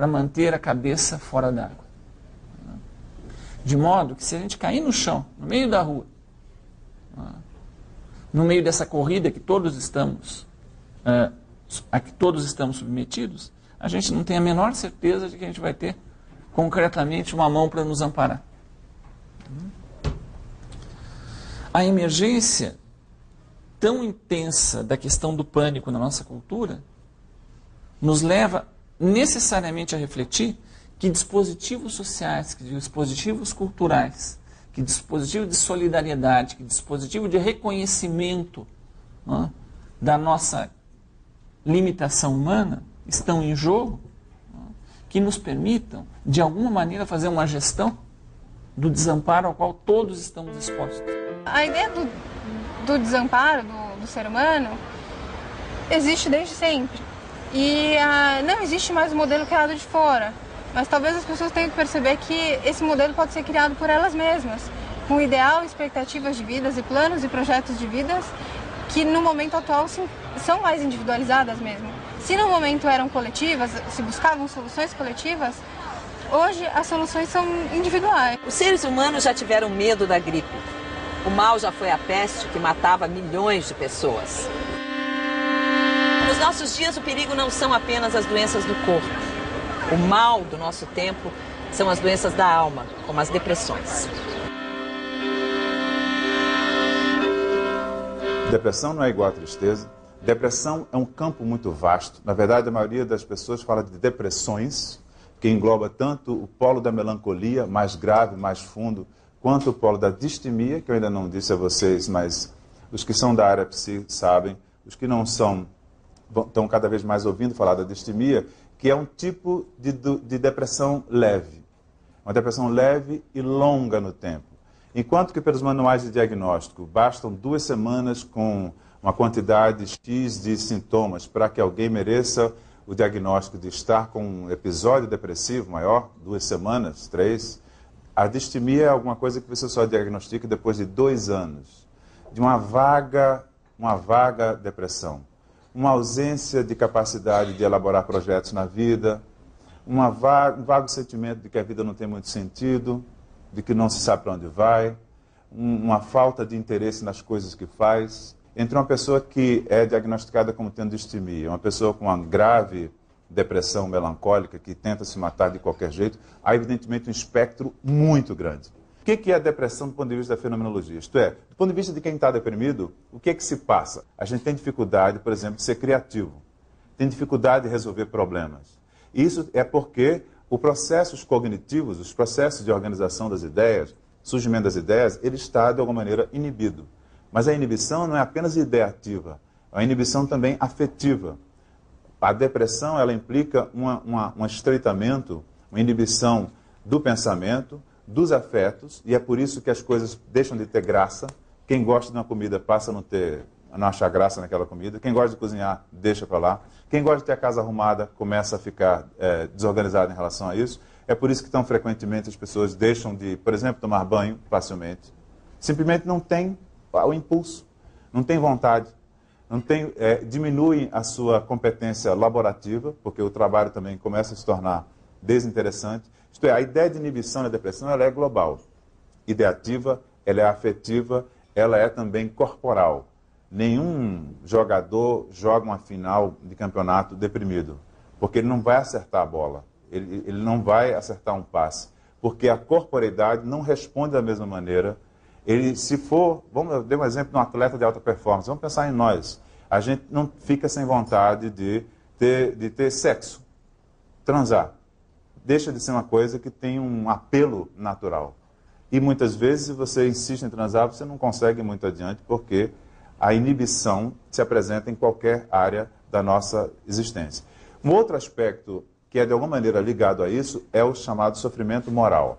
para manter a cabeça fora d'água. De modo que se a gente cair no chão, no meio da rua, no meio dessa corrida que todos estamos, a que todos estamos submetidos, a gente não tem a menor certeza de que a gente vai ter concretamente uma mão para nos amparar. A emergência tão intensa da questão do pânico na nossa cultura nos leva necessariamente a refletir que dispositivos sociais, que dispositivos culturais, que dispositivo de solidariedade, que dispositivo de reconhecimento da nossa limitação humana estão em jogo, que nos permitam, de alguma maneira, fazer uma gestão do desamparo ao qual todos estamos expostos. A ideia do desamparo do ser humano existe desde sempre. E não existe mais um modelo criado de fora. Mas talvez as pessoas tenham que perceber que esse modelo pode ser criado por elas mesmas, com ideal, expectativas de vidas e planos e projetos de vidas que no momento atual são mais individualizadas mesmo. Se no momento eram coletivas, se buscavam soluções coletivas, hoje as soluções são individuais. Os seres humanos já tiveram medo da gripe. O mal já foi a peste que matava milhões de pessoas. Nos nossos dias, o perigo não são apenas as doenças do corpo. O mal do nosso tempo são as doenças da alma, como as depressões. Depressão não é igual a tristeza. Depressão é um campo muito vasto. Na verdade, a maioria das pessoas fala de depressões, que engloba tanto o polo da melancolia, mais grave, mais fundo, quanto o polo da distimia, que eu ainda não disse a vocês, mas os que são da área psi sabem, os que não são estão cada vez mais ouvindo falar da distimia, que é um tipo de depressão leve. Uma depressão leve e longa no tempo. Enquanto que pelos manuais de diagnóstico bastam 2 semanas com uma quantidade X de sintomas para que alguém mereça o diagnóstico de estar com um episódio depressivo maior, 2 semanas, 3, a distimia é alguma coisa que você só diagnostica depois de 2 anos, de uma vaga depressão. Uma ausência de capacidade de elaborar projetos na vida, um vago sentimento de que a vida não tem muito sentido, de que não se sabe para onde vai, uma falta de interesse nas coisas que faz. Entre uma pessoa que é diagnosticada como tendo distimia, uma pessoa com uma grave depressão melancólica que tenta se matar de qualquer jeito, há evidentemente um espectro muito grande. O que é a depressão do ponto de vista da fenomenologia? Isto é, do ponto de vista de quem está deprimido, o que se passa? A gente tem dificuldade, por exemplo, de ser criativo. Tem dificuldade de resolver problemas. Isso é porque os processos cognitivos, os processos de organização das ideias, surgimento das ideias, ele está, de alguma maneira, inibido. Mas a inibição não é apenas ideativa, é uma inibição também afetiva. A depressão, ela implica um estreitamento, uma inibição do pensamento, dos afetos, e é por isso que as coisas deixam de ter graça. Quem gosta de uma comida passa a não achar graça naquela comida. Quem gosta de cozinhar, deixa para lá. Quem gosta de ter a casa arrumada, começa a ficar desorganizado em relação a isso. É por isso que tão frequentemente as pessoas deixam de, por exemplo, tomar banho facilmente. Simplesmente não tem o impulso, não tem vontade, diminuem a sua competência laborativa, porque o trabalho também começa a se tornar desinteressante. Isto é, a ideia de inibição da depressão ela é global, ideativa, ela é afetiva, ela é também corporal. Nenhum jogador joga uma final de campeonato deprimido, porque ele não vai acertar a bola, ele não vai acertar um passe, porque a corporeidade não responde da mesma maneira. Ele, se for, vamos dar um exemplo de um atleta de alta performance, vamos pensar em nós. A gente não fica sem vontade de ter sexo, transar. Deixa de ser uma coisa que tem um apelo natural. E muitas vezes, se você insiste em transar, você não consegue ir muito adiante, porque a inibição se apresenta em qualquer área da nossa existência. Um outro aspecto que é de alguma maneira ligado a isso é o chamado sofrimento moral.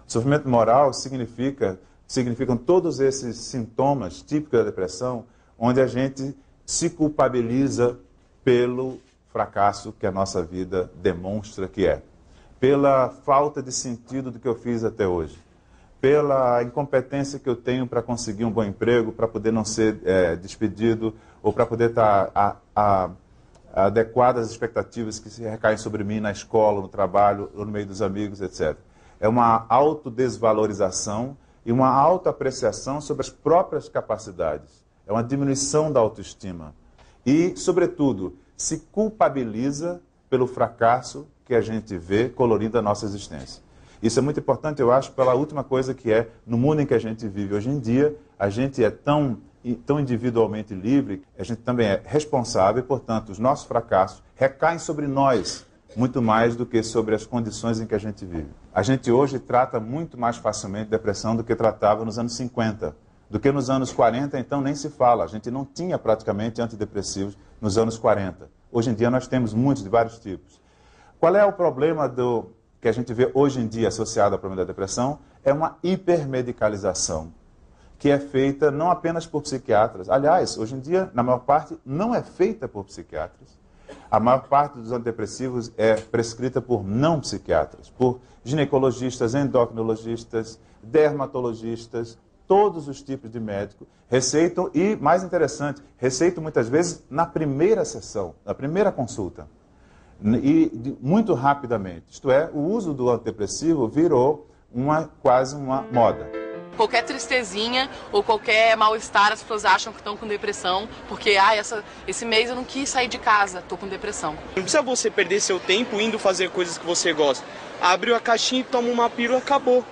O sofrimento moral significam todos esses sintomas típicos da depressão, onde a gente se culpabiliza pelo fracasso que a nossa vida demonstra que é, pela falta de sentido do que eu fiz até hoje, pela incompetência que eu tenho para conseguir um bom emprego, para poder não ser despedido, ou para poder estar adequadas às expectativas que se recaem sobre mim na escola, no trabalho, no meio dos amigos, etc. É uma autodesvalorização e uma autoapreciação sobre as próprias capacidades. É uma diminuição da autoestima. E, sobretudo, se culpabiliza pelo fracasso que a gente vê colorindo a nossa existência. Isso é muito importante, eu acho, pela última coisa que é, no mundo em que a gente vive hoje em dia, a gente é tão individualmente livre, a gente também é responsável, e, portanto, os nossos fracassos recaem sobre nós, muito mais do que sobre as condições em que a gente vive. A gente hoje trata muito mais facilmente depressão do que tratava nos anos 50. Do que nos anos 40, então nem se fala. A gente não tinha praticamente antidepressivos nos anos 40. Hoje em dia nós temos muitos, de vários tipos. Qual é o problema que a gente vê hoje em dia associado ao problema da depressão? É uma hipermedicalização, que é feita não apenas por psiquiatras. Aliás, hoje em dia, na maior parte, não é feita por psiquiatras. A maior parte dos antidepressivos é prescrita por não psiquiatras, por ginecologistas, endocrinologistas, dermatologistas, todos os tipos de médico receitam e, mais interessante, receitam muitas vezes na primeira sessão, na primeira consulta. E muito rapidamente. Isto é, o uso do antidepressivo virou quase uma moda. Qualquer tristezinha ou qualquer mal-estar, as pessoas acham que estão com depressão, porque esse mês eu não quis sair de casa, estou com depressão. Não precisa você perder seu tempo indo fazer coisas que você gosta. Abriu a caixinha e toma uma pílula, acabou.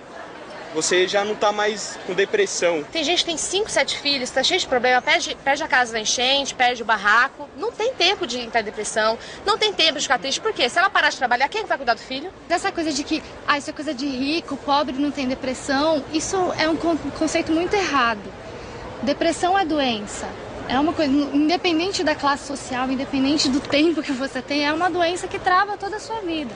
Você já não está mais com depressão. Tem gente que tem 5, 7 filhos, está cheio de problema, perde a casa da enchente, perde o barraco. Não tem tempo de entrar em depressão, não tem tempo de ficar triste. Por quê? Se ela parar de trabalhar, quem vai cuidar do filho? Essa coisa de que isso é coisa de rico, pobre não tem depressão, isso é um conceito muito errado. Depressão é doença. É uma coisa, independente da classe social, independente do tempo que você tem, é uma doença que trava toda a sua vida.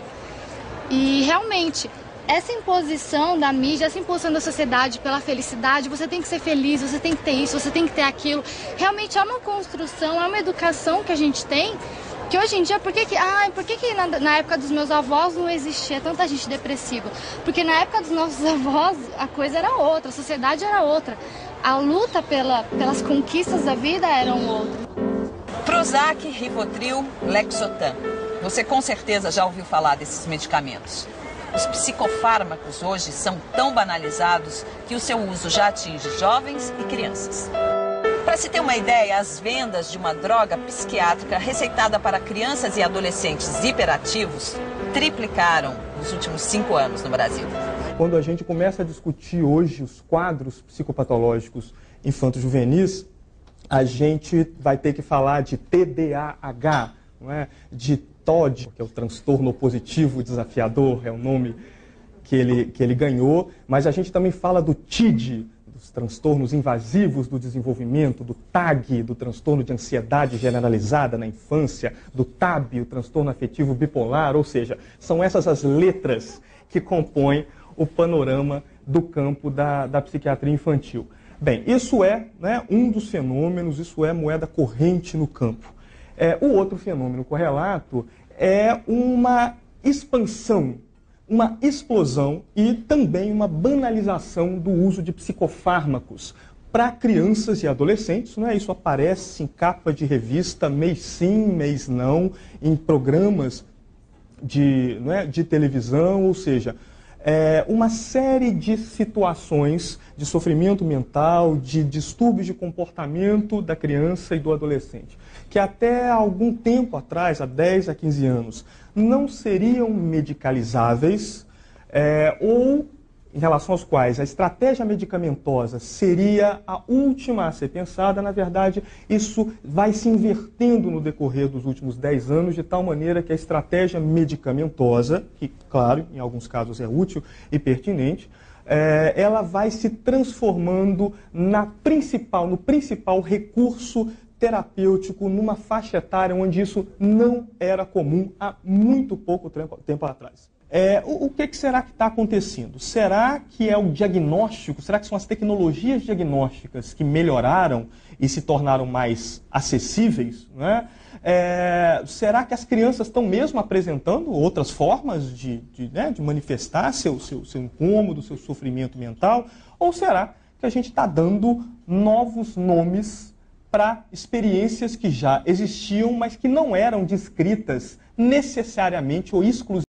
E realmente, essa imposição da mídia, essa imposição da sociedade pela felicidade, você tem que ser feliz, você tem que ter isso, você tem que ter aquilo. Realmente é uma construção, é uma educação que a gente tem, que hoje em dia, por que na época dos meus avós não existia tanta gente depressiva? Porque na época dos nossos avós a coisa era outra, a sociedade era outra. A luta pelas conquistas da vida eram outra. Prozac, Rivotril, Lexotan. Você com certeza já ouviu falar desses medicamentos. Os psicofármacos hoje são tão banalizados que o seu uso já atinge jovens e crianças. Para se ter uma ideia, as vendas de uma droga psiquiátrica receitada para crianças e adolescentes hiperativos triplicaram nos últimos 5 anos no Brasil. Quando a gente começa a discutir hoje os quadros psicopatológicos infanto-juvenis, a gente vai ter que falar de TDAH, não é? De TOD, que é o transtorno opositivo desafiador, é o nome que ele ganhou, mas a gente também fala do TID, dos transtornos invasivos do desenvolvimento, do TAG, do transtorno de ansiedade generalizada na infância, do TAB, o transtorno afetivo bipolar, ou seja, são essas as letras que compõem o panorama do campo da psiquiatria infantil. Bem, isso é, né, um dos fenômenos, isso é moeda corrente no campo. O outro fenômeno correlato é uma expansão, uma explosão e também uma banalização do uso de psicofármacos para crianças e adolescentes. Não é? Isso aparece em capa de revista, mês sim, mês não, em programas de televisão, ou seja, uma série de situações de sofrimento mental, de distúrbios de comportamento da criança e do adolescente, que até algum tempo atrás, há 10 a 15 anos, não seriam medicalizáveis, ou em relação aos quais a estratégia medicamentosa seria a última a ser pensada. Na verdade, isso vai se invertendo no decorrer dos últimos 10 anos, de tal maneira que a estratégia medicamentosa, que, claro, em alguns casos é útil e pertinente, ela vai se transformando no principal recurso terapêutico numa faixa etária onde isso não era comum há muito pouco tempo atrás. O que será que está acontecendo? Será que é o diagnóstico? Será que são as tecnologias diagnósticas que melhoraram e se tornaram mais acessíveis? Né? Será que as crianças estão mesmo apresentando outras formas de manifestar seu incômodo, seu sofrimento mental? Ou será que a gente está dando novos nomes para experiências que já existiam, mas que não eram descritas necessariamente ou exclusivamente